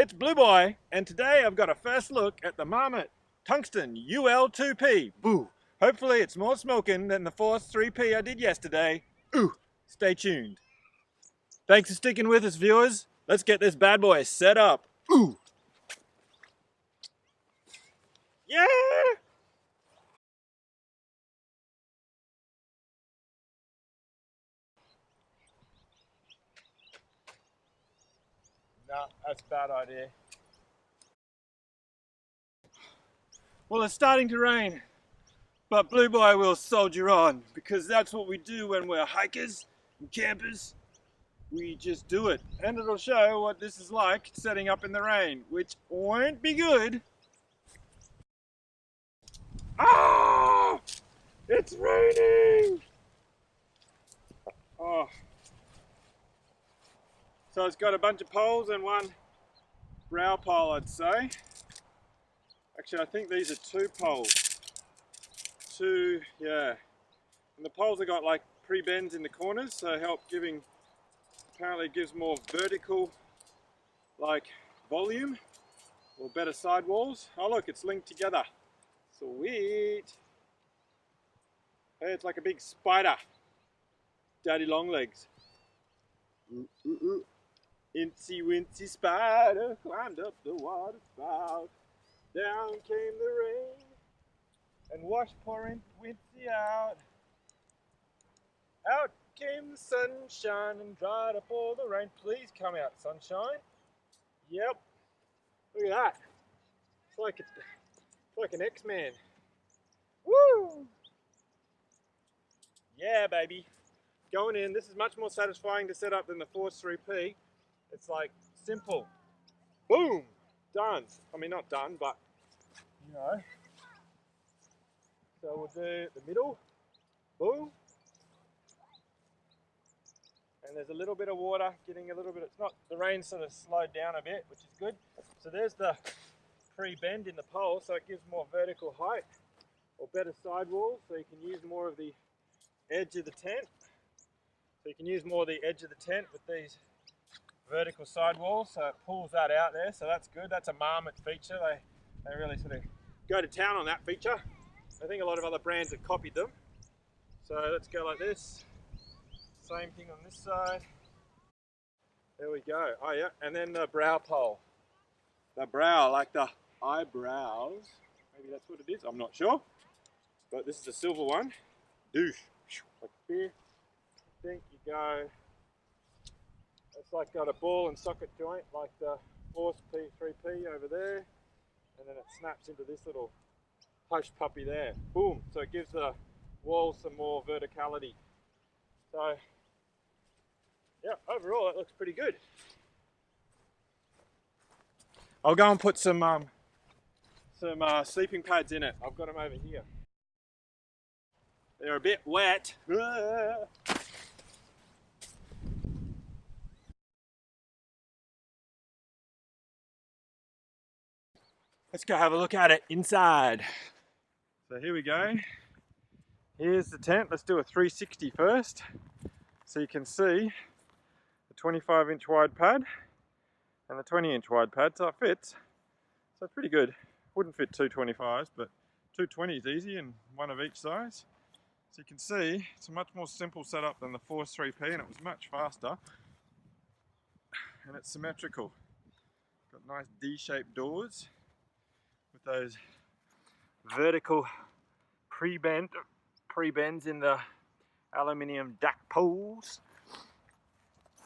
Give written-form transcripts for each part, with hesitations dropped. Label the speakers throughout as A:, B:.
A: it's Blue Boy, and today I've got a first look at the Marmot Tungsten UL2P. Boo! Hopefully it's more smoking than the Force 3P I did yesterday. Ooh, stay tuned. Thanks for sticking with us, viewers. Let's get this bad boy set up. Ooh! Yeah! Nah, that's a bad idea. Well, it's starting to rain, but Blue Boy will soldier on because that's what we do when we're hikers and campers. We just do it, and it'll show what this is like setting up in the rain, which won't be good. Ah! It's raining! Oh. So it's got a bunch of poles and one brow pole, I'd say. Actually, I think these are two poles. Two, yeah. And the poles have got like pre-bends in the corners, so apparently gives more vertical, like, volume, or better sidewalls. Oh look, it's linked together. Sweet. Hey, it's like a big spider. Daddy long legs. Ooh, ooh, ooh. Incy wincy spider climbed up the water spout. Down came the rain and washed poor Wincy out. Out came the sunshine and dried up all the rain. Please come out, sunshine. Yep. Look at that. It's like an X-Man. Woo! Yeah, baby. Going in. This is much more satisfying to set up than the Force 3P. It's like simple. Boom! Done. I mean, not done, but you know. So we'll do the middle. Boom. And there's a little bit of water getting a little bit, the rain sort of slowed down a bit, which is good. So there's the pre-bend in the pole, so it gives more vertical height or better sidewalls, so you can use more of the edge of the tent. So you can use more of the edge of the tent with these vertical sidewalls, so it pulls that out there, so that's good. That's a Marmot feature. They really sort of go to town on that feature. I think a lot of other brands have copied them. So let's go like this. Same thing on this side. There we go. Oh yeah, and then the brow pole. The brow, like the eyebrows. Maybe that's what it is, I'm not sure. But this is a silver one. Doosh. Like here. I think you go. It's like got a ball and socket joint like the Force P3P over there. And then it snaps into this little hush puppy there. Boom. So it gives the wall some more verticality. So yeah, overall it looks pretty good. I'll go and put some sleeping pads in it. I've got them over here. They're a bit wet. Let's go have a look at it inside. So here we go. Here's the tent. Let's do a 360 first. So you can see the 25-inch wide pad and the 20-inch wide pad, so it fits. So it's pretty good. Wouldn't fit two 25s, but 220 is easy and one of each size. So you can see it's a much more simple setup than the Force 3P, and it was much faster. And it's symmetrical. Got nice D-shaped doors with those vertical pre-bends in the aluminium duck poles.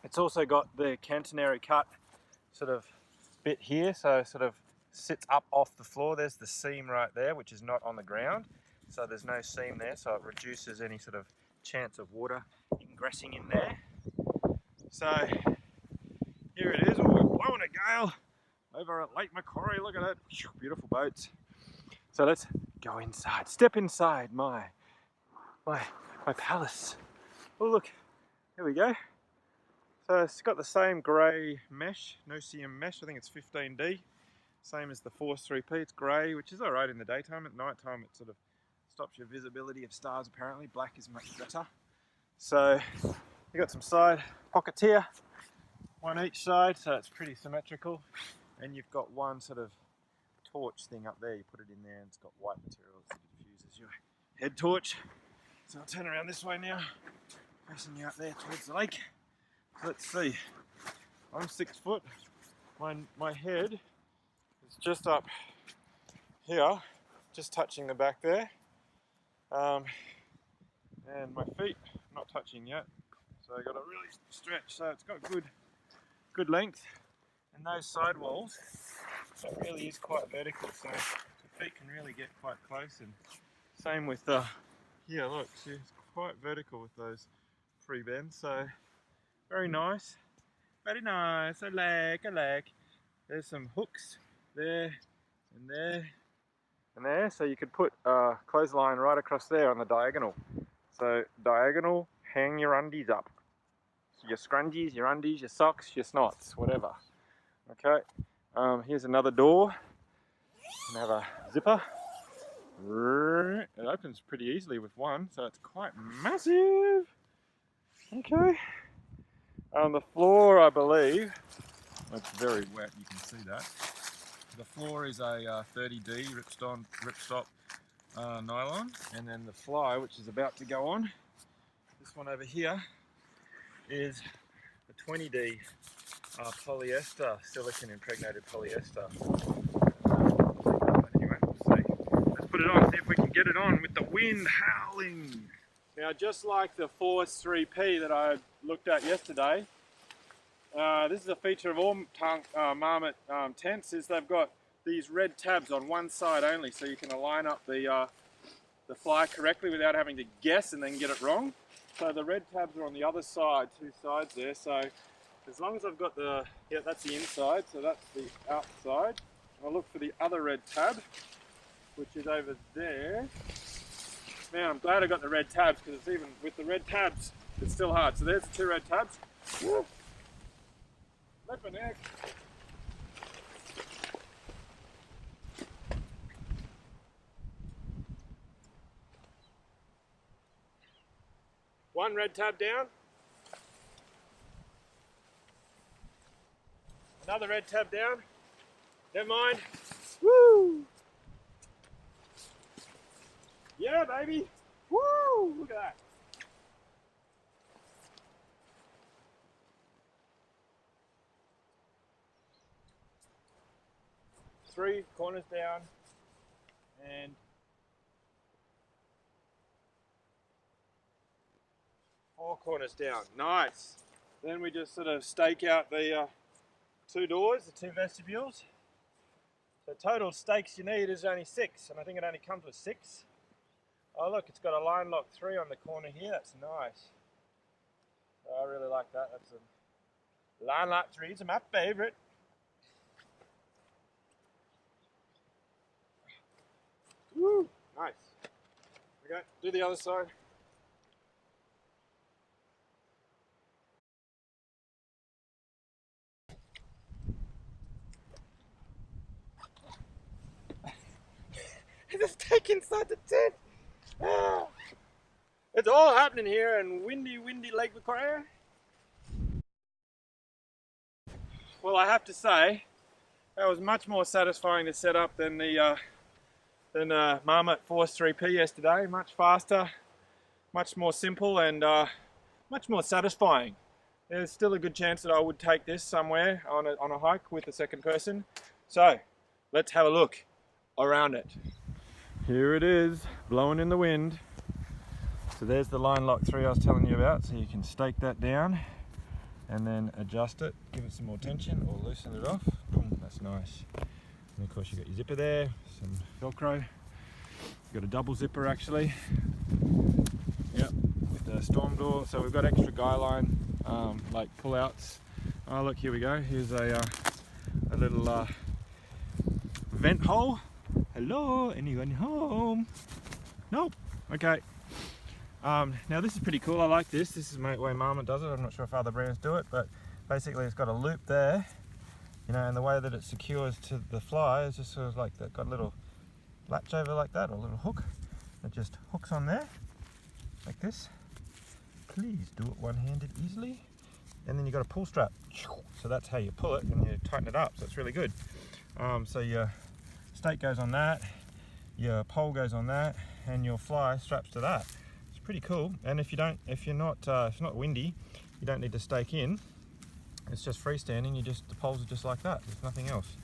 A: It's also got the cantonary cut sort of bit here, so it sort of sits up off the floor. There's the seam right there, which is not on the ground. So there's no seam there, so it reduces any sort of chance of water ingressing in there. So here it is. Oh, we're blowing a gale over at Lake Macquarie. Look at that. Beautiful boats. So let's go inside. Step inside my palace. Oh look, here we go. So it's got the same grey mesh, no-seam mesh. I think it's 15D. Same as the Force 3P. It's grey, which is alright in the daytime. At night time it sort of stops your visibility of stars apparently. Black is much better. So you got some side pockets here, one each side, so it's pretty symmetrical. and you've got one sort of torch thing up there. You put it in there and it's got white material that diffuses your head torch. So I'll turn around this way now, facing you out there towards the lake. So let's see, I'm 6 foot, my head is just up here, just touching the back there, and my feet not touching yet, so I got to really stretch, so it's got good length, and those side walls, it really is quite vertical, so the feet can really get quite close, and same with here, look, see, it's quite vertical with those free bends, so very nice, very nice. I like. There's some hooks there and there and there, so you could put a clothesline right across there on the diagonal. So diagonal, hang your undies up. So your scrunchies, your undies, your socks, your snots, whatever. Okay, here's another door. And have a zipper. It opens pretty easily with one, so it's quite massive. Okay. The floor, I believe, it's very wet, you can see that. The floor is a 30D ripstop nylon, and then the fly, which is about to go on, this one over here, is a 20D polyester, silicon impregnated polyester. Anyway, we'll see. Let's put it on, see if we can get it on with the wind howling. Now, just like the Force 3P that I looked at yesterday, this is a feature of all Marmot tents, is they've got these red tabs on one side only, so you can align up the fly correctly without having to guess and then get it wrong. So the red tabs are on the other side, two sides there, so as long as I've got yeah, that's the inside, so that's the outside. I'll look for the other red tab, which is over there. Man, I'm glad I got the red tabs, because it's even with the red tabs, it's still hard. So there's the two red tabs. Woo. Let my neck. One red tab down. Another red tab down. Never mind. Woo! Yeah, baby! Woo! Look at that. Three corners down and four corners down. Nice. Then we just sort of stake out the two doors, the two vestibules. So total stakes you need is only 6, and I think it only comes with 6. Oh look, it's got a line lock 3 on the corner here. That's nice. I really like that. That's a line lock 3s are my favourite. Woo! Nice. Okay, do the other side. There's a stake inside the tent. Ah. It's all happening here in windy Lake Victoria. Well, I have to say, that was much more satisfying to set up than the Marmot Force 3P yesterday. Much faster, much more simple, and much more satisfying. There's still a good chance that I would take this somewhere on a hike with a second person. So, let's have a look around it. Here it is, blowing in the wind. So there's the line lock 3 I was telling you about, so you can stake that down and then adjust it, give it some more tension or loosen it off. Boom, that's nice. And of course you got your zipper there, some Velcro. You've got a double zipper actually. Yep, with the storm door. So we've got extra guy line, like pull outs. Oh look, here we go. Here's a little vent hole. Hello, anyone home? Nope. Okay. Now this is pretty cool. I like this. This is the way Marmot does it. I'm not sure if other brands do it, but basically it's got a loop there, you know, and the way that it secures to the fly is just sort of like that. Got a little latch over like that, or a little hook. It just hooks on there, like this. Please do it one-handed easily. And then you've got a pull strap. So that's how you pull it and you tighten it up, so it's really good. So your stake goes on that, your pole goes on that, and your fly straps to that. It's pretty cool. And if it's not windy, you don't need to stake in. It's just freestanding. The poles are just like that. There's nothing else.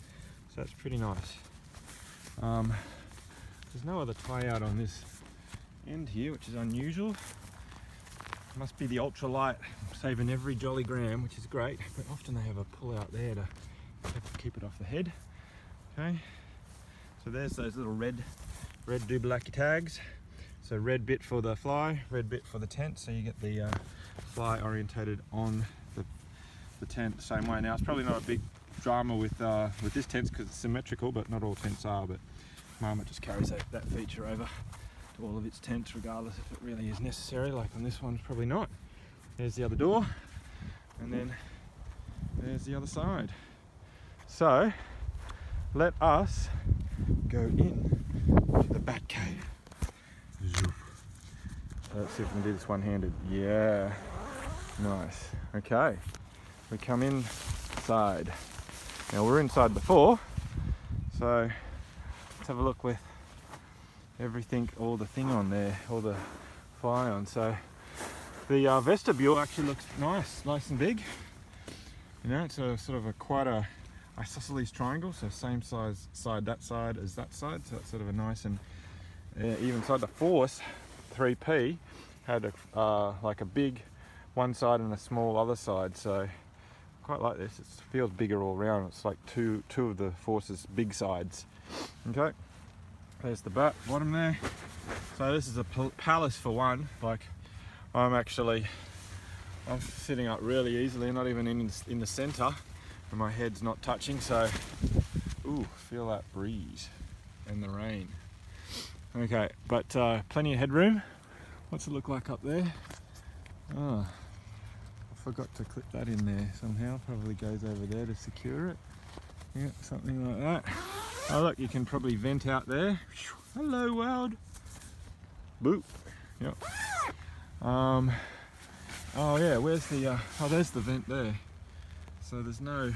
A: So it's pretty nice. There's no other tie out on this end here, which is unusual. Must be the ultralight saving every jolly gram, which is great. But often they have a pull out there to keep it off the head. Okay. So there's those little red dubulaki tags. So red bit for the fly, red bit for the tent. So you get the fly orientated on the tent the same way. Now it's probably not a big drama with this tent because it's symmetrical, but not all tents are. But Marmot just carries that feature over to all of its tents, regardless if it really is necessary. Like on this one, probably not. There's the other door, and then there's the other side. So let us go in to the bat cave. Let's see if we can do this one-handed. Yeah, nice. Okay, we come inside. Now we're inside before, so let's have a look with everything, all the thing on there, all the fly on. So the vestibule actually looks nice and big. You know, it's a sort of quite a isosceles triangle, so same size side that side as that side, so it's sort of a nice and even side. The Force 3P had like a big one side and a small other side, so quite like this. It feels bigger all around. It's like two of the Force's big sides. Okay, there's the bottom there. So this is a palace for one. Like I'm sitting up really easily, not even in the center, and my head's not touching. So, ooh, feel that breeze and the rain. Okay, but plenty of headroom. What's it look like up there? Oh, I forgot to clip that in there somehow. Probably goes over there to secure it. Yeah, something like that. Oh look, you can probably vent out there. Hello world. Boop. Yep. Oh yeah, where's the oh, there's the vent there. So there's no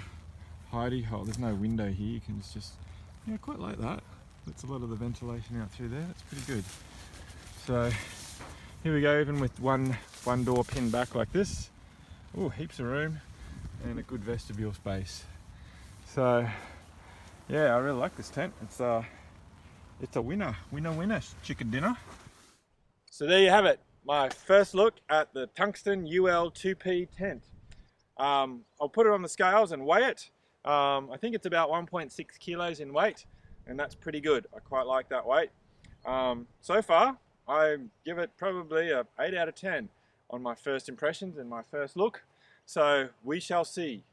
A: hidey hole, there's no window here. You can just, yeah, quite like that. That's a lot of the ventilation out through there. That's pretty good. So here we go, even with one door pinned back like this. Oh, heaps of room and a good vestibule space. So yeah, I really like this tent. It's a winner chicken dinner. So there you have it, my first look at the Tungsten UL 2P tent. I'll put it on the scales and weigh it. I think it's about 1.6 kilos in weight, and that's pretty good. I quite like that weight. So far, I give it probably a 8 out of 10 on my first impressions and my first look. So we shall see.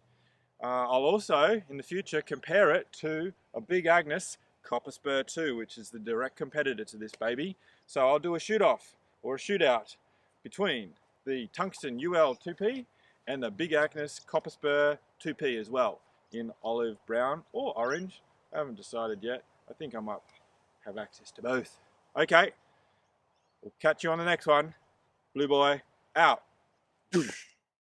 A: I'll also, in the future, compare it to a Big Agnes Copper Spur 2, which is the direct competitor to this baby. So I'll do a shoot-off or a shootout between the Tungsten UL 2P and the Big Agnes Copper Spur 2P as well, in olive brown or orange. I haven't decided yet. I think I might have access to both. Okay, we'll catch you on the next one. Blue Boy out.